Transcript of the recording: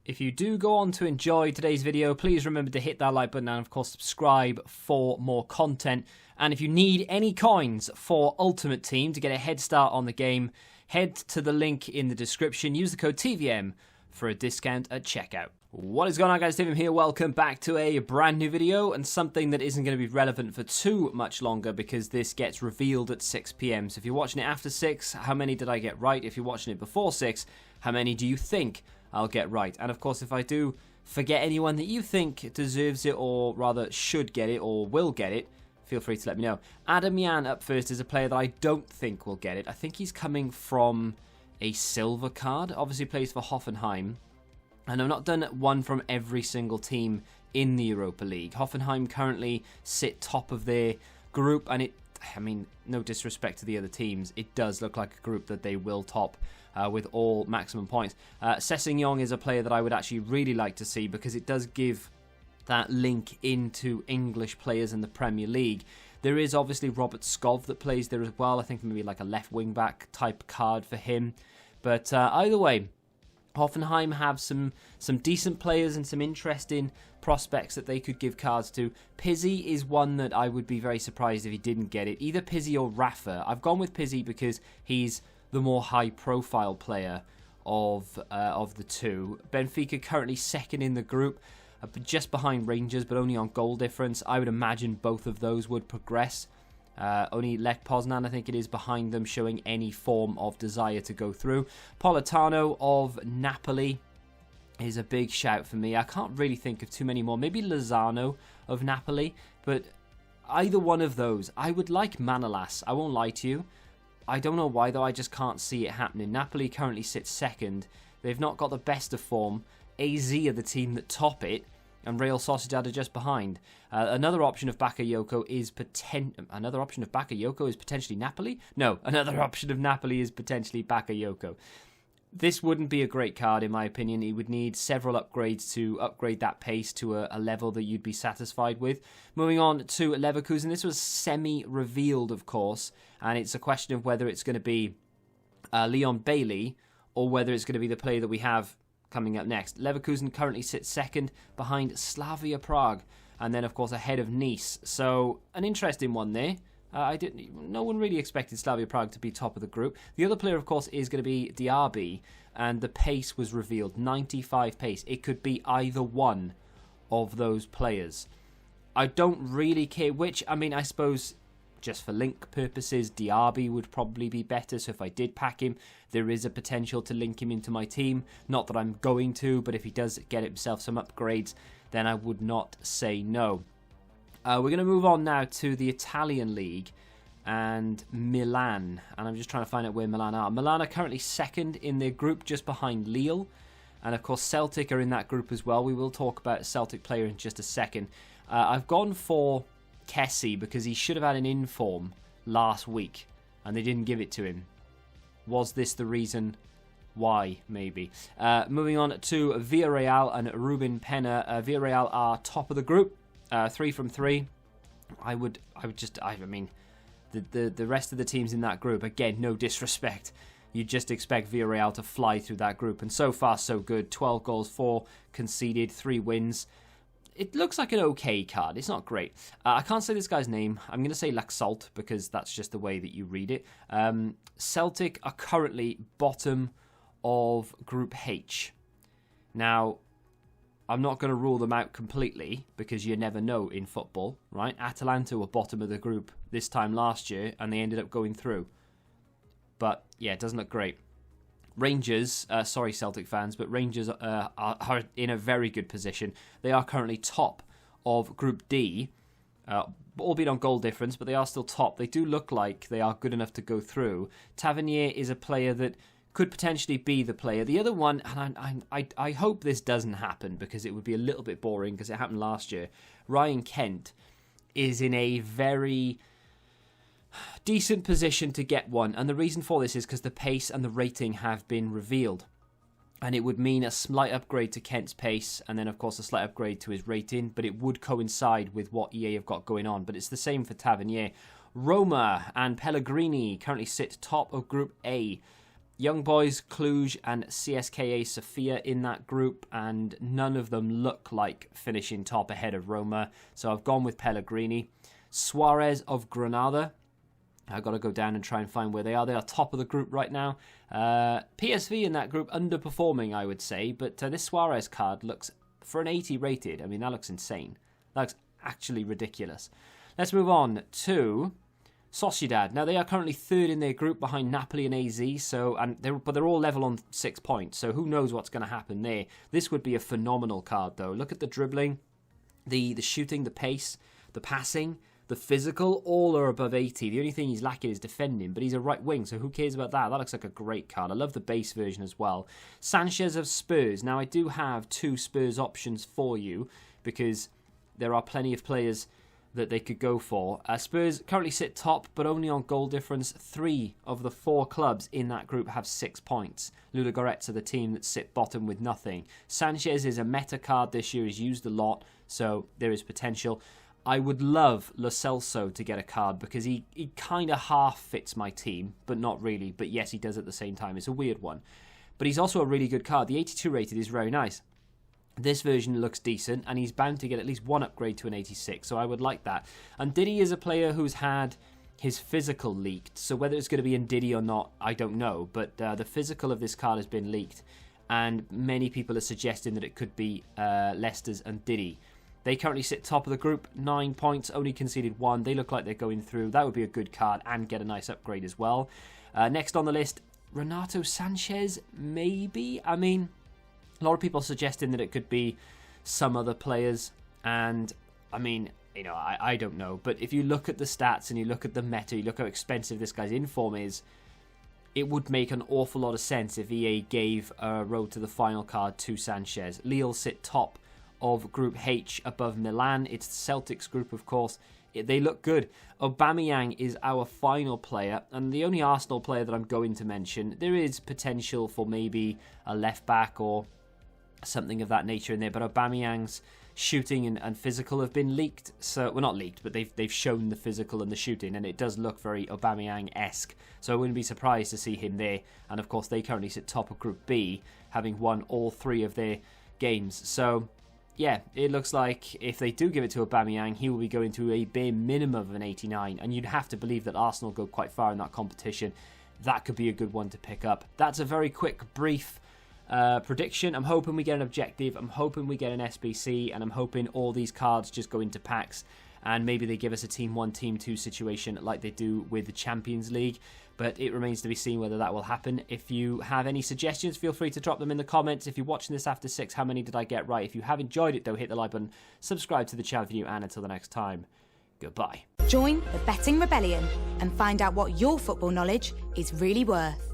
If you do go on to enjoy today's video, please remember to hit that like button and of course subscribe for more content. And if you need any coins for Ultimate Team to get a head start on the game, head to the link in the description. Use the code TVM for a discount at checkout. What is going on, guys? Tim here. Welcome back to a brand new video and something that isn't going to be relevant for too much longer because this gets revealed at 6 PM. So if you're watching it after 6, how many did I get right? If you're watching it before 6, how many do you think I'll get right? And of course, if I do forget anyone that you think deserves it or rather should get it or will get it, feel free to let me know. Adam Yan up first is a player that I don't think will get it. I think he's coming from a silver card. Obviously plays for Hoffenheim. And I've not done one from every single team in the Europa League. Hoffenheim currently sit top of their group, and no disrespect to the other teams, it does look like a group that they will top with all maximum points. Sessegnon is a player that I would actually really like to see because it does give that link into English players in the Premier League. There is obviously Robert Skov that plays there as well. I think maybe like a left wing back type card for him. But either way, Hoffenheim have some decent players and some interesting prospects that they could give cards to. Pizzi is one that I would be very surprised if he didn't get it. Either Pizzi or Rafa. I've gone with Pizzi because he's the more high-profile player of the two. Benfica currently second in the group, just behind Rangers, but only on goal difference. I would imagine both of those would progress. Only Lech Poznan, I think it is, behind them, showing any form of desire to go through. Politano of Napoli is a big shout for me. I can't really think of too many more. Maybe Lozano of Napoli, but either one of those. I would like Manolas, I won't lie to you. I don't know why, though. I just can't see it happening. Napoli currently sits second. They've not got the best of form. AZ are the team that top it, and Real Sociedad are just behind. Another option of Bakayoko is potentially Napoli? No, another option of Napoli is potentially Bakayoko. This wouldn't be a great card, in my opinion. He would need several upgrades to upgrade that pace to a level that you'd be satisfied with. Moving on to Leverkusen. This was semi-revealed, of course, and it's a question of whether it's going to be Leon Bailey or whether it's going to be the player that we have coming up next. Leverkusen currently sits second behind Slavia Prague, and then, of course, ahead of Nice. So, an interesting one there. No one really expected Slavia Prague to be top of the group. The other player, of course, is going to be Diaby, and the pace was revealed. 95 pace. It could be either one of those players. I don't really care which. I suppose just for link purposes, Diaby would probably be better. So if I did pack him, there is a potential to link him into my team. Not that I'm going to, but if he does get himself some upgrades, then I would not say no. We're going to move on now to the Italian League and Milan. And I'm just trying to find out where Milan are. Milan are currently second in their group, just behind Lille. And of course, Celtic are in that group as well. We will talk about a Celtic player in just a second. I've gone for Kessie because he should have had an inform last week and they didn't give it to him. Was this the reason why? Maybe. Moving on to Villarreal and Ruben Penna. Villarreal are top of the group. 3 from 3. The rest of the teams in that group, again, no disrespect, you just expect Villarreal to fly through that group, and so far so good. 12 goals, 4 conceded, 3 wins. It looks like an okay card. It's not great. I can't say this guy's name. I'm going to say Laxalt because that's just the way that you read it. Celtic are currently bottom of Group H. Now, I'm not going to rule them out completely because you never know in football, right? Atalanta were bottom of the group this time last year and they ended up going through. But yeah, it doesn't look great. Rangers, sorry Celtic fans, but Rangers are in a very good position. They are currently top of Group D, albeit on goal difference, but they are still top. They do look like they are good enough to go through. Tavernier is a player that could potentially be the player. The other one, and I hope this doesn't happen because it would be a little bit boring because it happened last year. Ryan Kent is in a very decent position to get one, and the reason for this is because the pace and the rating have been revealed, and it would mean a slight upgrade to Kent's pace and then of course a slight upgrade to his rating, but it would coincide with what EA have got going on. But it's the same for Tavernier. Roma and Pellegrini currently sit top of Group A. Young Boys, Cluj and CSKA Sofia in that group, and none of them look like finishing top ahead of Roma. So I've gone with Pellegrini. Suarez of Granada. I've got to go down and try and find where they are. They are top of the group right now. PSV in that group, underperforming, I would say. But this Suarez card looks, for an 80 rated, I mean, that looks insane. That looks actually ridiculous. Let's move on to Sociedad. Now, they are currently third in their group behind Napoli and AZ, but they're all level on 6 points, so who knows what's going to happen there. This would be a phenomenal card, though. Look at the dribbling, the shooting, the pace, the passing, the physical, all are above 80. The only thing he's lacking is defending, but he's a right wing, so who cares about that? That looks like a great card. I love the base version as well. Sanchez of Spurs. Now, I do have 2 Spurs options for you, because there are plenty of players that they could go for. Spurs currently sit top, but only on goal difference. 3 of the 4 clubs in that group have 6 points. Ludogorets are the team that sit bottom with nothing. Sanchez is a meta card this year. He's used a lot, so there is potential. I would love Lo Celso to get a card because he kind of half fits my team, but not really. But yes, he does at the same time. It's a weird one. But he's also a really good card. The 82 rated is very nice. This version looks decent, and he's bound to get at least 1 upgrade to an 86, so I would like that. And Ndidi is a player who's had his physical leaked, so whether it's going to be Ndidi or not, I don't know. But the physical of this card has been leaked, and many people are suggesting that it could be Leicester's Ndidi. They currently sit top of the group, 9 points, only conceded 1. They look like they're going through. That would be a good card and get a nice upgrade as well. Next on the list, Renato Sanchez, maybe? I mean, a lot of people suggesting that it could be some other players. And, I mean, you know, I don't know. But if you look at the stats and you look at the meta, you look how expensive this guy's inform is, it would make an awful lot of sense if EA gave a road to the final card to Sanchez. Lille sit top of Group H above Milan. It's Celtic's group, of course. They look good. Aubameyang is our final player, and the only Arsenal player that I'm going to mention. There is potential for maybe a left back or something of that nature in there, but Aubameyang's shooting and physical have been leaked. So, well, not leaked, but they've shown the physical and the shooting, and it does look very Aubameyang-esque. So I wouldn't be surprised to see him there. And of course, they currently sit top of Group B, having won all 3 of their games. So yeah, it looks like if they do give it to Aubameyang, he will be going to a bare minimum of an 89, and you'd have to believe that Arsenal go quite far in that competition. That could be a good one to pick up. That's a very quick, brief prediction. I'm hoping we get an objective, I'm hoping we get an SBC, and I'm hoping all these cards just go into packs, and maybe they give us a Team 1, Team 2 situation like they do with the Champions League. But it remains to be seen whether that will happen. If you have any suggestions, feel free to drop them in the comments. If you're watching this after 6, how many did I get right? If you have enjoyed it, though, hit the like button, subscribe to the channel if you're new, and until the next time, goodbye. Join the Betting Rebellion and find out what your football knowledge is really worth.